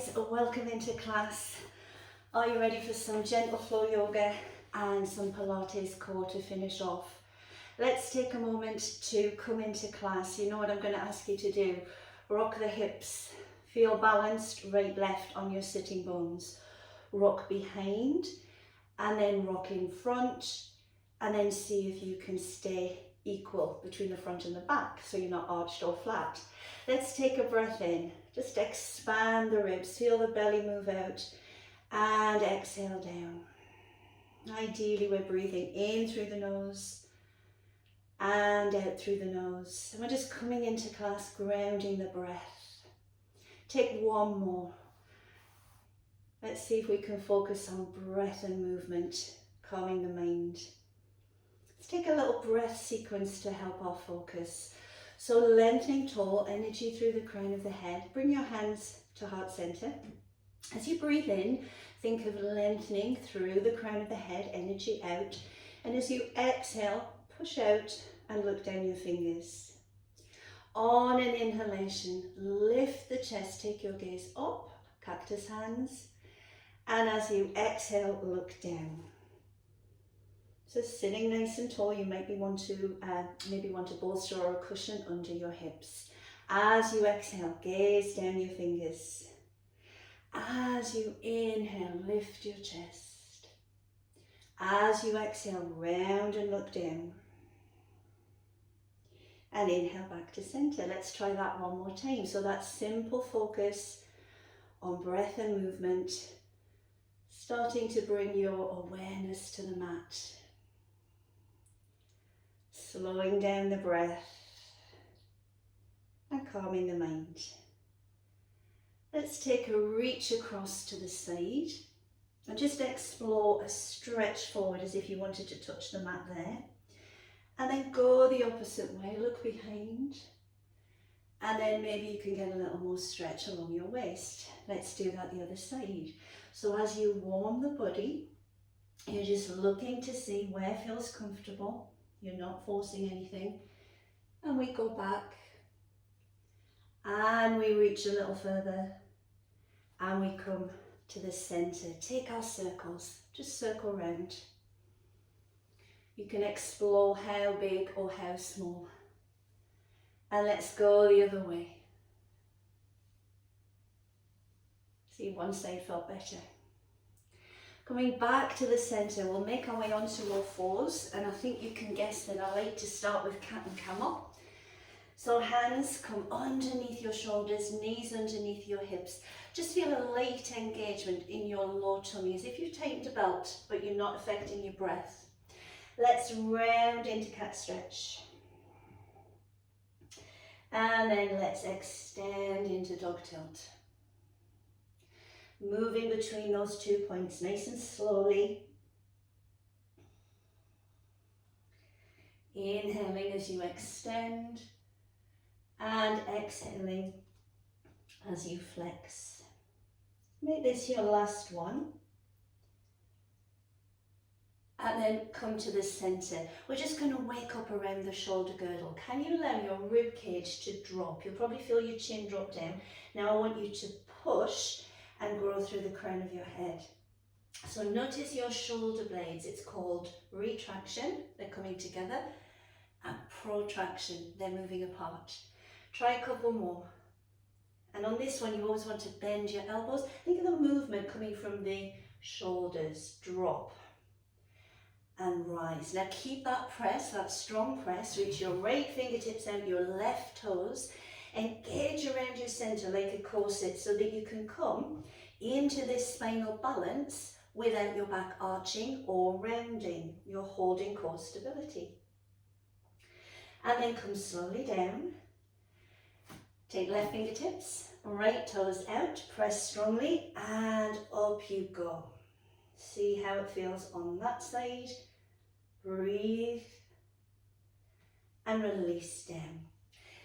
guys, welcome into class. Are you ready for some gentle flow yoga and some Pilates core to finish off? Let's take a moment to come into class. You know what I'm going to ask you to do. Rock the hips, feel balanced right left on your sitting bones. Rock behind and then rock in front, and then see if you can stay equal between the front and the back so you're not arched or flat. Let's take a breath in. Just expand the ribs, feel the belly move out, and exhale down. Ideally, we're breathing in through the nose and out through the nose. And we're just coming into class, grounding the breath. Take one more. Let's see if we can focus on breath and movement, calming the mind. Let's take a little breath sequence to help our focus. So lengthening tall, energy through the crown of the head. Bring your hands to heart center. As you breathe in, think of lengthening through the crown of the head, energy out. And as you exhale, push out and look down your fingers. On an inhalation, lift the chest, take your gaze up, cactus hands. And as you exhale, look down. So sitting nice and tall, you might want to bolster or a cushion under your hips. As you exhale, gaze down your fingers. As you inhale, lift your chest. As you exhale, round and look down. And inhale back to center. Let's try that one more time. So that simple focus on breath and movement, starting to bring your awareness to the mat. Slowing down the breath and calming the mind. Let's take a reach across to the side and just explore a stretch forward as if you wanted to touch the mat there. And then go the opposite way, look behind. And then maybe you can get a little more stretch along your waist. Let's do that the other side. So as you warm the body, you're just looking to see where feels comfortable. You're not forcing anything. And we go back. And we reach a little further. And we come to the center. Take our circles. Just circle round. You can explore how big or how small. And let's go the other way. See, one side felt better. Coming back to the center, we'll make our way onto all fours, and I think you can guess that I like to start with cat and camel. So hands come underneath your shoulders, knees underneath your hips. Just feel a light engagement in your low tummy, as if you've tightened a belt, but you're not affecting your breath. Let's round into cat stretch. And then let's extend into dog tilt. Moving between those 2 points, nice and slowly. Inhaling as you extend and exhaling as you flex. Make this your last one. And then come to the center. We're just going to wake up around the shoulder girdle. Can you allow your rib cage to drop? You'll probably feel your chin drop down. Now I want you to push and grow through the crown of your head. So notice your shoulder blades. It's called retraction. They're coming together. And protraction. They're moving apart. Try a couple more. And on this one, you always want to bend your elbows. Think of the movement coming from the shoulders. Drop. And rise. Now keep that press, that strong press. Reach your right fingertips out, your left toes. Engage around your center like a corset so that you can come into this spinal balance without your back arching or rounding. You're holding core stability. And then come slowly down. Take left fingertips, right toes out, press strongly, and up you go. See how it feels on that side. Breathe and release down.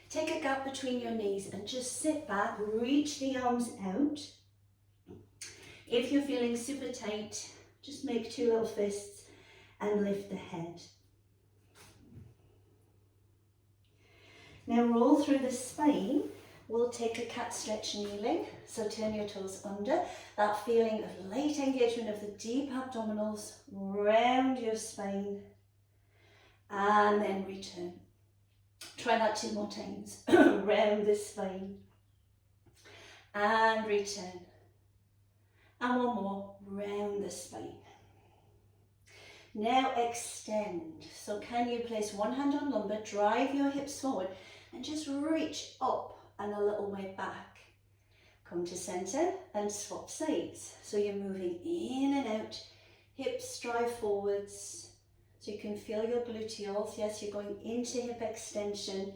Take a gap between your knees and just sit back, reach the arms out. If you're feeling super tight, just make 2 little fists and lift the head. Now roll through the spine We'll take a cat stretch kneeling, so turn your toes under. That feeling of light engagement of the deep abdominals, round your spine, and then return. Try that 2 more times, round the spine, and return. And 1 more, round the spine. Now extend. So can you place one hand on lumbar, drive your hips forward, and just reach up and a little way back. Come to center and swap sides. So you're moving in and out, hips drive forwards. So you can feel your gluteals. Yes, you're going into hip extension.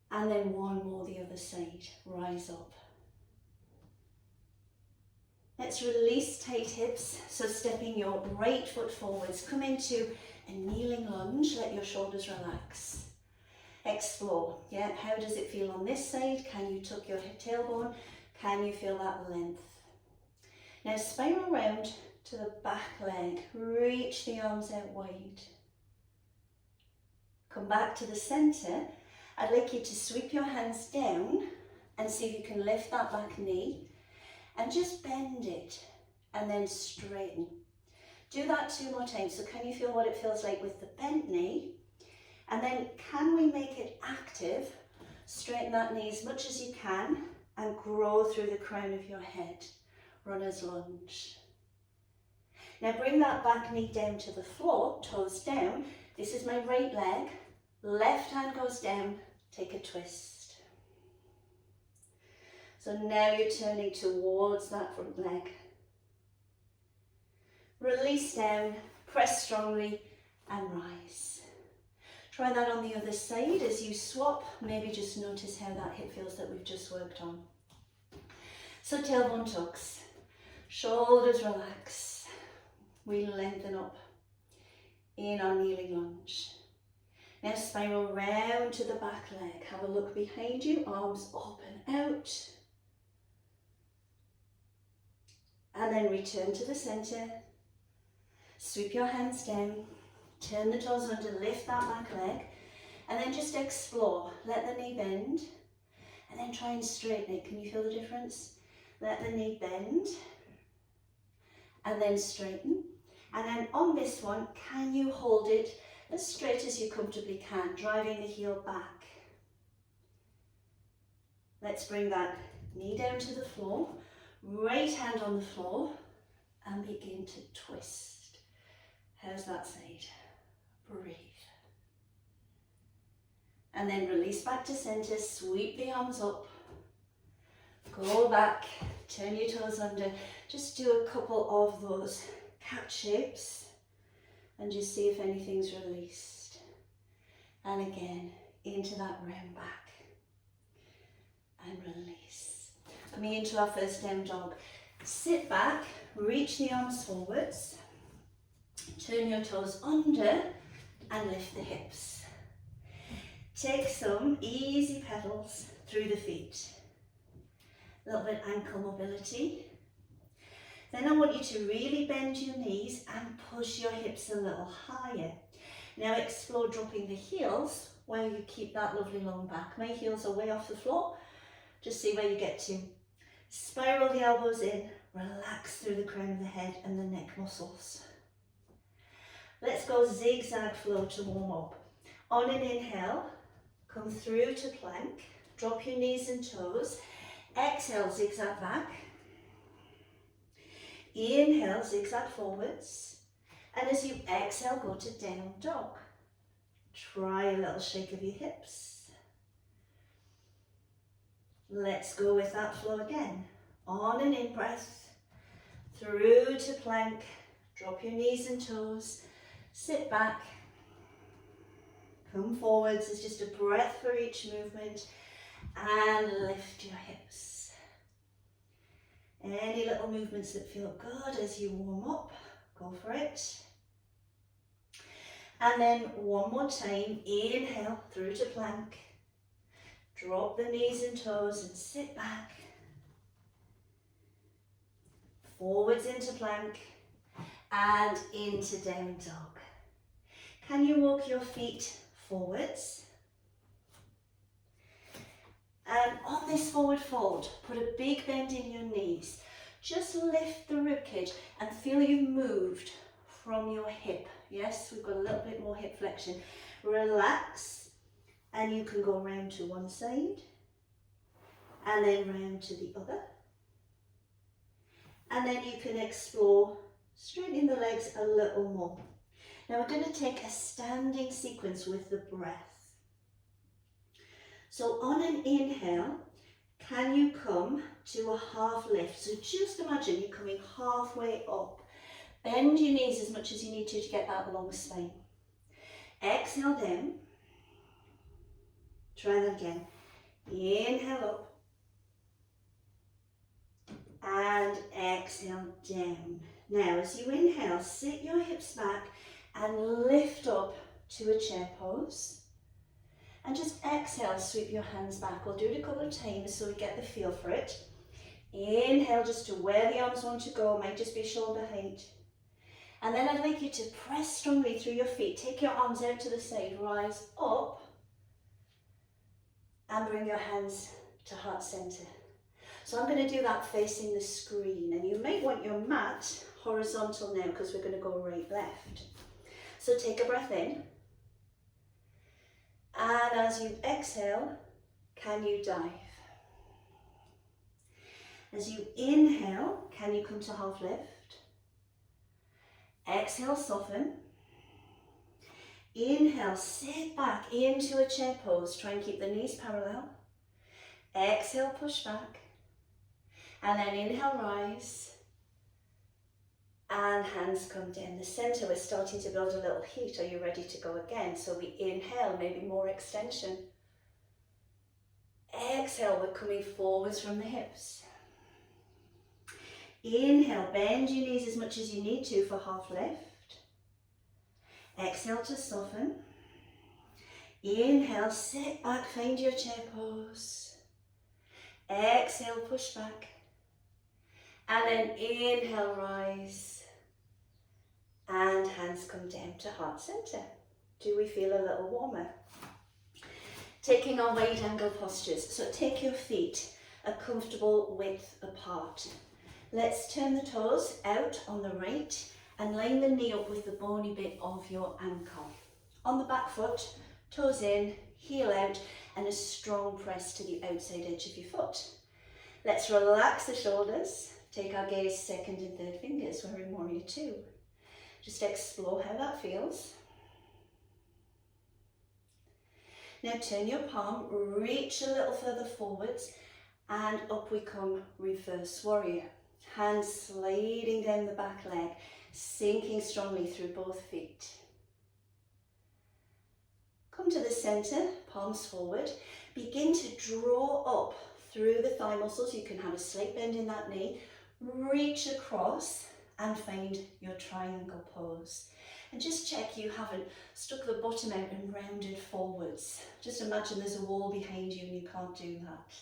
And then 1 more the other side, rise up. Let's release tight hips. So stepping your right foot forwards, come into a kneeling lunge, let your shoulders relax. Explore, yeah, how does it feel on this side? Can you tuck your tailbone? Can you feel that length? Now spiral round to the back leg, reach the arms out wide. Come back to the center. I'd like you to sweep your hands down and see if you can lift that back knee and just bend it and then straighten. Do that 2 more times. So can you feel what it feels like with the bent knee? And then can we make it active? Straighten that knee as much as you can and grow through the crown of your head. Runner's lunge. Now bring that back knee down to the floor, toes down. This is my right leg. Left hand goes down, take a twist. So now you're turning towards that front leg. Release down, press strongly and rise. Try that on the other side as you swap. Maybe just notice how that hip feels that we've just worked on. So tailbone tucks, shoulders relax. We lengthen up in our kneeling lunge. Now spiral round to the back leg. Have a look behind you, arms up and out. And then return to the center. Sweep your hands down. Turn the toes under, lift that back leg, and then just explore. Let the knee bend, and then try and straighten it. Can you feel the difference? Let the knee bend, and then straighten. And then on this one, can you hold it as straight as you comfortably can, driving the heel back? Let's bring that knee down to the floor, right hand on the floor, and begin to twist. How's that side? Breathe. And then release back to center, sweep the arms up, go back, turn your toes under. Just do a couple of those cat shapes and just see if anything's released. And again, into that round back and release. Coming into our first down dog. Sit back, reach the arms forwards, turn your toes under, and lift the hips. Take some easy pedals through the feet. A little bit ankle mobility. Then I want you to really bend your knees and push your hips a little higher. Now explore dropping the heels while you keep that lovely long back. My heels are way off the floor. Just see where you get to. Spiral the elbows in, relax through the crown of the head and the neck muscles. Let's go zigzag flow to warm up. On an inhale, come through to plank. Drop your knees and toes. Exhale, zigzag back. Inhale, zigzag forwards. And as you exhale, go to down dog. Try a little shake of your hips. Let's go with that flow again. On an in-breath, through to plank. Drop your knees and toes. Sit back, come forwards, it's just a breath for each movement, and lift your hips. Any little movements that feel good as you warm up, go for it. And then one more time, inhale through to plank, drop the knees and toes and sit back, forwards into plank, and into down dog. Can you walk your feet forwards? And on this forward fold, put a big bend in your knees. Just lift the ribcage and feel you've moved from your hip. Yes, we've got a little bit more hip flexion. Relax, and you can go round to one side and then round to the other. And then you can explore straightening the legs a little more. Now we're going to take a standing sequence with the breath. So on an inhale, can you come to a half lift? So just imagine you're coming halfway up. Bend your knees as much as you need to get that long spine. Exhale down. Try that again. Inhale up. And exhale down. Now as you inhale, sit your hips back and lift up to a chair pose. And just exhale, sweep your hands back. We'll do it a couple of times so we get the feel for it. Inhale just to where the arms want to go, might just be shoulder height. And then I'd like you to press strongly through your feet. Take your arms out to the side, rise up, and bring your hands to heart center. So I'm going to do that facing the screen, and you might want your mat horizontal now because we're going to go right, left. So take a breath in. And as you exhale, can you dive? As you inhale, can you come to half lift? Exhale, soften. Inhale, sit back into a chair pose. Try and keep the knees parallel. Exhale, push back. And then inhale, rise. And hands come down the center. We're starting to build a little heat. Are you ready to go again? So we inhale, maybe more extension. Exhale, we're coming forwards from the hips. Inhale, bend your knees as much as you need to for half lift. Exhale to soften. Inhale, sit back, find your chair pose. Exhale, push back. And then inhale, rise. And hands come down to heart center. Do we feel a little warmer? Taking our wide angle postures. So take your feet a comfortable width apart. Let's turn the toes out on the right and line the knee up with the bony bit of your ankle. On the back foot, toes in, heel out, and a strong press to the outside edge of your foot. Let's relax the shoulders. Take our gaze second and third fingers. We're in Warrior Two. Just explore how that feels. Now turn your palm, reach a little further forwards, and up we come, reverse warrior. Hands sliding down the back leg, sinking strongly through both feet. Come to the center, palms forward. Begin to draw up through the thigh muscles. You can have a slight bend in that knee. Reach across and find your triangle pose. And just check you haven't stuck the bottom out and rounded forwards. Just imagine there's a wall behind you and you can't do that.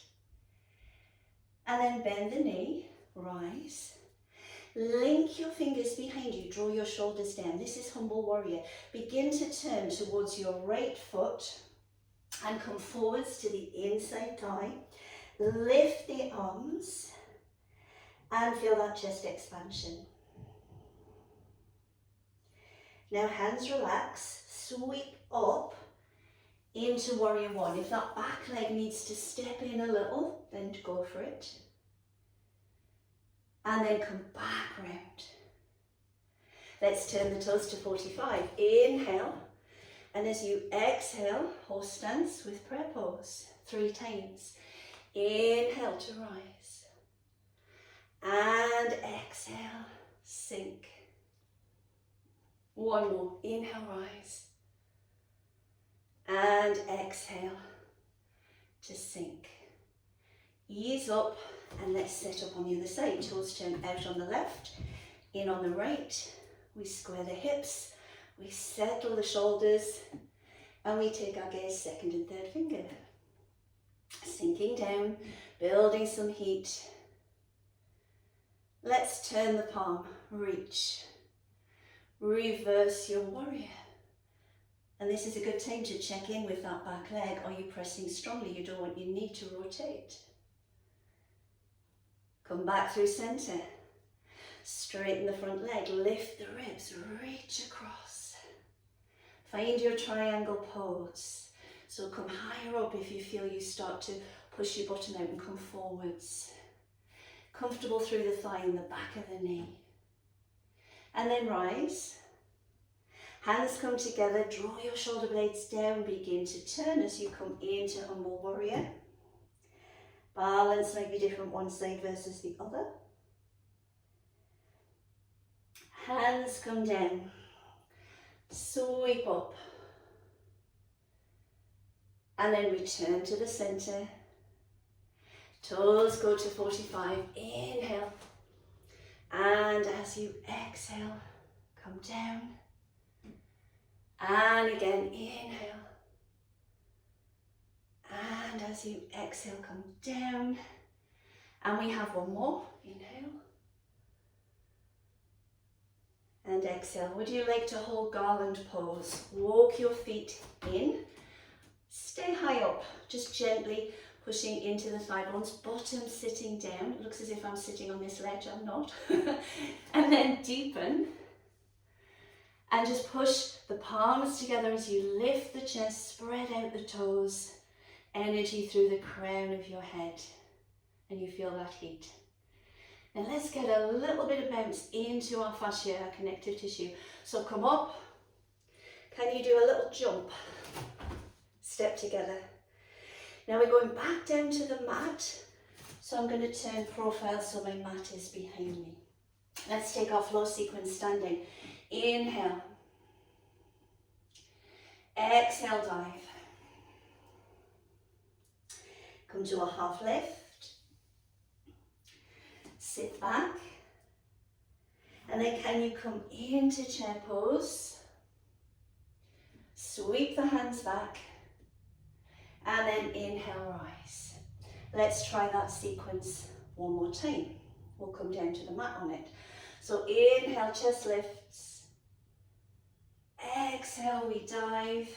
And then bend the knee, rise. Link your fingers behind you, draw your shoulders down. This is humble warrior. Begin to turn towards your right foot and come forwards to the inside thigh. Lift the arms and feel that chest expansion. Now hands relax, sweep up into Warrior One. If that back leg needs to step in a little, then go for it. And then come back round. Let's turn the toes to 45. Inhale, and as you exhale, horse stance with prayer pose 3 times. Inhale to rise. And exhale, sink. One more, inhale, rise. And exhale to sink. Ease up and let's set up on the other side. Toes turn out on the left, in on the right. We square the hips, we settle the shoulders, and we take our gaze second and third finger. Sinking down, building some heat. Let's turn the palm, reach. Reverse your warrior. And this is a good time to check in with that back leg. Are you pressing strongly? You don't want your knee to rotate. Come back through centre. Straighten the front leg, lift the ribs, reach across. Find your triangle pose. So come higher up if you feel you start to push your bottom out and come forwards. Comfortable through the thigh and the back of the knee. And then rise. Hands come together, draw your shoulder blades down, begin to turn as you come into Humble Warrior. Balance might be different one side versus the other. Hands come down, sweep up, and then return to the centre. Toes go to 45, inhale, and as you exhale, come down, and again, inhale, and as you exhale, come down, and we have one more, inhale, and exhale. Would you like to hold garland pose? Walk your feet in, stay high up, just gently pushing into the thigh bones, bottom sitting down. It looks as if I'm sitting on this ledge, I'm not. And then deepen. And just push the palms together as you lift the chest, spread out the toes, energy through the crown of your head. And you feel that heat. Now let's get a little bit of bounce into our fascia, our connective tissue. So come up. Can you do a little jump? Step together. Now we're going back down to the mat. So I'm going to turn profile so my mat is behind me. Let's take our flow sequence standing. Inhale. Exhale, dive. Come to a half lift. Sit back. And then can you come into chair pose? Sweep the hands back. And then inhale, rise. Let's try that sequence one more time. We'll come down to the mat on it. So inhale, chest lifts. Exhale, we dive.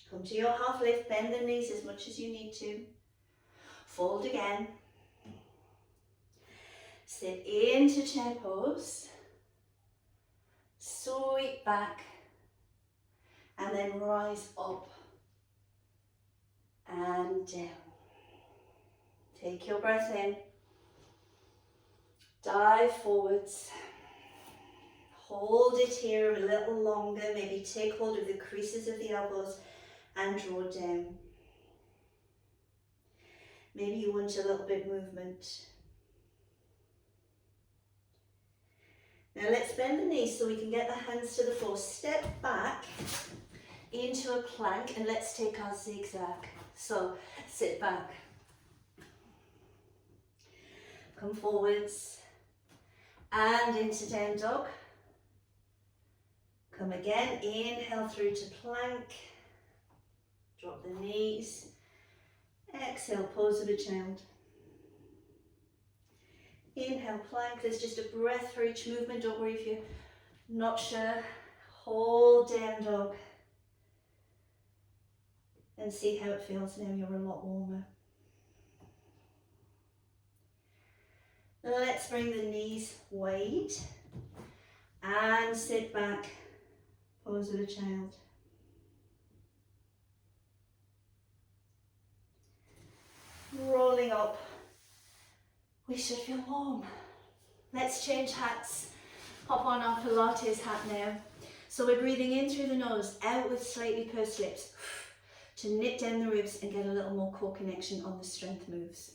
Come to your half lift, bend the knees as much as you need to. Fold again. Sit into chair pose. Sweep back. And then rise up. And down. Take your breath in. Dive forwards. Hold it here a little longer. Maybe take hold of the creases of the elbows and draw down. Maybe you want a little bit movement. Now let's bend the knees so we can get the hands to the floor. Step back into a plank and let's take our zigzag. So sit back, come forwards and into down dog. Come again, inhale through to plank, drop the knees, exhale, pose of a child. Inhale, plank, there's just a breath for each movement, don't worry if you're not sure. Hold down dog. And see how it feels now, you're a lot warmer. Let's bring the knees wide and sit back, pose of a child. Rolling up, we should feel warm. Let's change hats, hop on our Pilates hat now. So we're breathing in through the nose, out with slightly pursed lips, to knit down the ribs and get a little more core connection on the strength moves.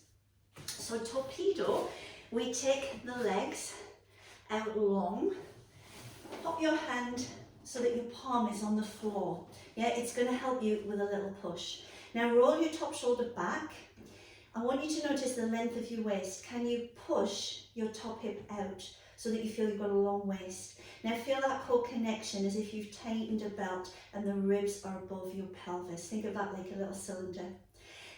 So torpedo, we take the legs out long, pop your hand so that your palm is on the floor. Yeah, it's going to help you with a little push. Now roll your top shoulder back. I want you to notice the length of your waist. Can you push your top hip out so that you feel you've got a long waist? Now feel that core connection as if you've tightened a belt and the ribs are above your pelvis. Think of that like a little cylinder.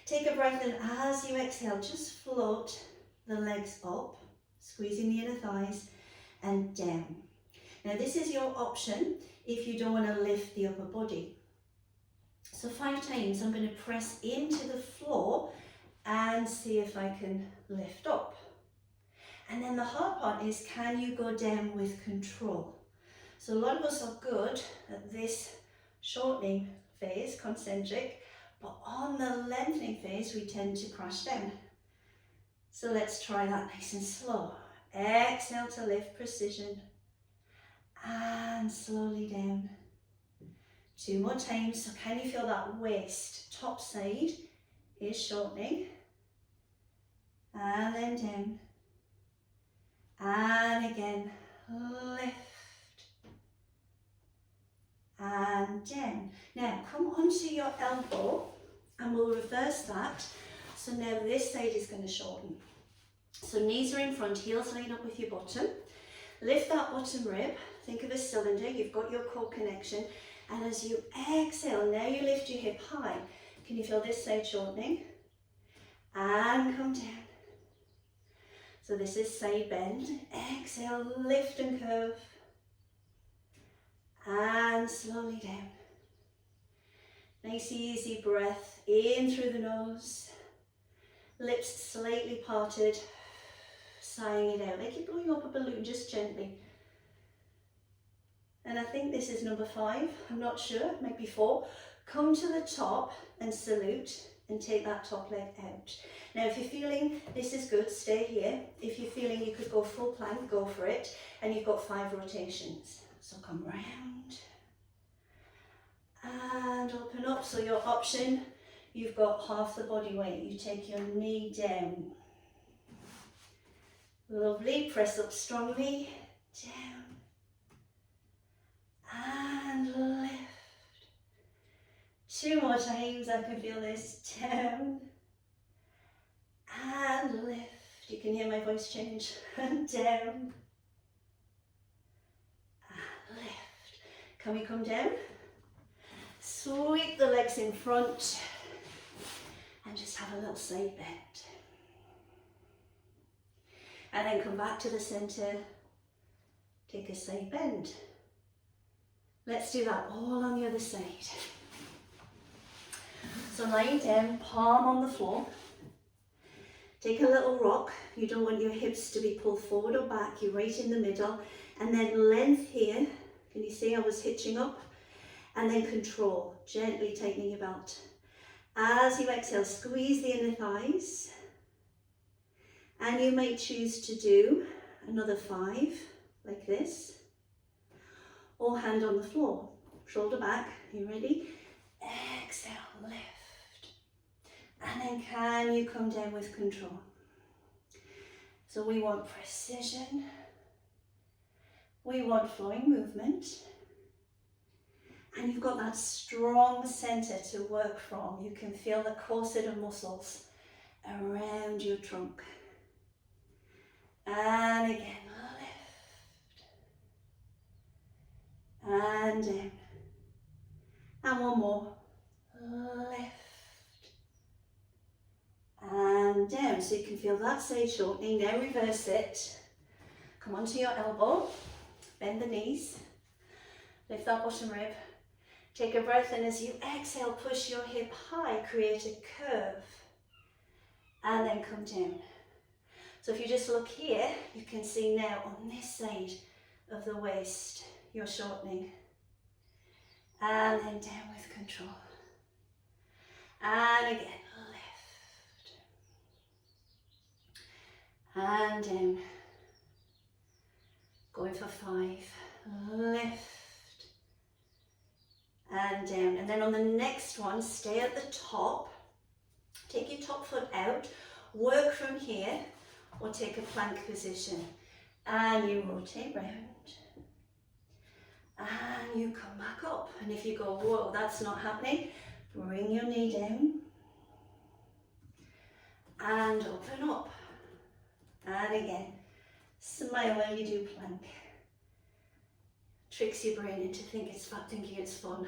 Take a breath in as you exhale, just float the legs up, squeezing the inner thighs and down. Now this is your option if you don't want to lift the upper body. So 5 times I'm going to press into the floor and see if I can lift up. And then the hard part is, can you go down with control? So a lot of us are good at this shortening phase, concentric, but on the lengthening phase we tend to crash down. So let's try that nice and slow. Exhale to lift, precision, and slowly down. 2 more times. So can you feel that waist, top side is shortening, and then down, and again, lift, and down. Now come onto your elbow and we'll reverse that. So now this side is going to shorten. So knees are in front, heels line up with your bottom. Lift that bottom rib, think of a cylinder, you've got your core connection, and as you exhale, now you lift your hip high. Can you feel this side shortening? And come down. So this is side bend. Exhale, lift and curve. And slowly down. Nice easy breath in through the nose. Lips slightly parted. Sighing it out like you're blowing up a balloon, just gently. And I think this is number 5. I'm not sure, it might be 4. Come to the top and salute and take that top leg out. Now if you're feeling this is good, stay here. If you're feeling you could go full plank, go for it. And you've got 5 rotations. So come round and open up. So your option, you've got half the body weight. You take your knee down. Lovely, press up strongly, down, and lift. 2 more times, I can feel this, down, and lift. You can hear my voice change, and down, and lift. Can we come down? Sweep the legs in front, and just have a little side bend. And then come back to the center, take a side bend. Let's do that all on the other side. So lying down, palm on the floor. Take a little rock. You don't want your hips to be pulled forward or back, you're right in the middle. And then length here, can you see I was hitching up? And then control, gently tightening your belt. As you exhale, squeeze the inner thighs. And you might choose to do another 5, like this, or hand on the floor, shoulder back. You ready? Exhale, lift. And then can you come down with control? So we want precision, we want flowing movement, and you've got that strong center to work from. You can feel the corset of muscles around your trunk. And again, lift, and down, and one more, lift, and down. So you can feel that side shortening. Now reverse it, come onto your elbow, bend the knees, lift that bottom rib, take a breath, and as you exhale, push your hip high, create a curve, and then come down. So if you just look here, you can see now on this side of the waist, you're shortening. And then down with control. And again, lift. And down. Going for 5. Lift. And down. And then on the next one, stay at the top. Take your top foot out. Work from here. Or take a plank position, and you rotate round, and you come back up. And if you go, whoa, that's not happening, bring your knee down, and open up. And again, smile while you do plank. Tricks your brain into thinking it's fun.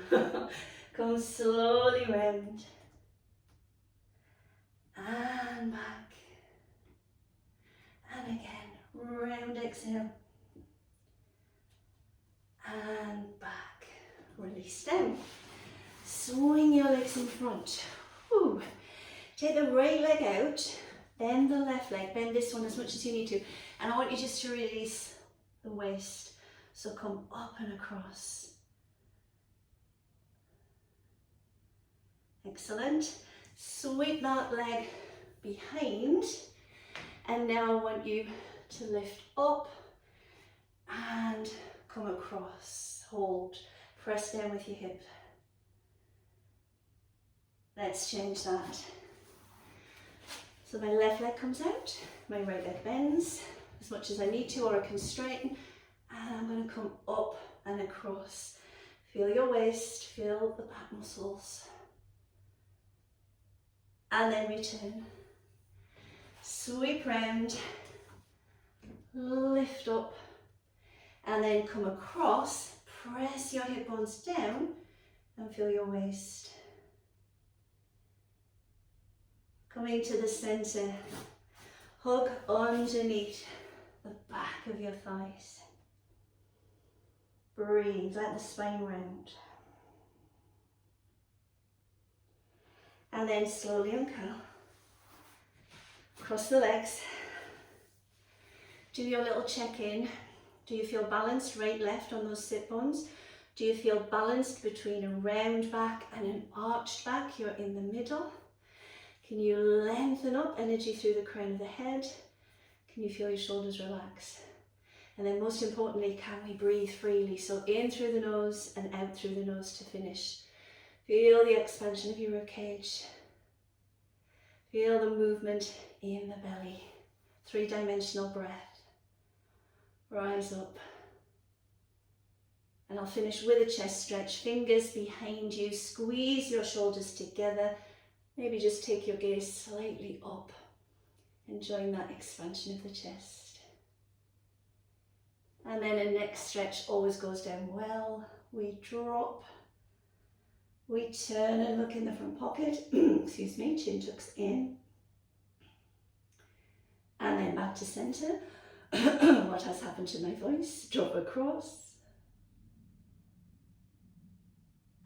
Come slowly round, and back. And again, round exhale. and back. Release down. Swing your legs in front. Woo. Take the right leg out, bend the left leg, bend this one as much as you need to. And I want you just to release the waist. So come up and across. Excellent. Sweep that leg behind. And now I want you to lift up and come across. Hold. Press down with your hip. Let's change that. So my left leg comes out, my right leg bends as much as I need to, or I can straighten, and I'm going to come up and across. Feel your waist, feel the back muscles. And then return. Sweep round, lift up, and then come across, press your hip bones down, and feel your waist. Coming to the center, hug underneath the back of your thighs. Breathe, let the spine round. And then slowly uncurl. Cross the legs. Do your little check-in. Do you feel balanced right, left on those sit bones? Do you feel balanced between a round back and an arched back? You're in the middle. Can you lengthen up energy through the crown of the head? Can you feel your shoulders relax? And then most importantly, can we breathe freely? So in through the nose and out through the nose to finish. Feel the expansion of your ribcage. Feel the movement in the belly. 3-dimensional breath. Rise up. And I'll finish with a chest stretch. Fingers behind you. Squeeze your shoulders together. Maybe just take your gaze slightly up, enjoying that expansion of the chest. And then a neck stretch always goes down well. We drop, we turn and look in the front pocket, excuse me, chin tucks in. And then back to center. What has happened to my voice? Drop across.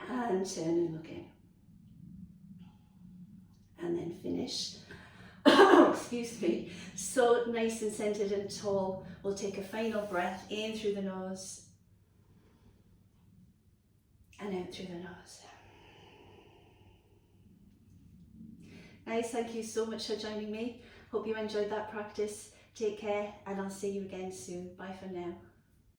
And turn and look in. And then finish, excuse me, so nice and centered and tall. We'll take a final breath in through the nose and out through the nose. Nice, thank you so much for joining me. Hope you enjoyed that practice. Take care and I'll see you again soon. Bye for now.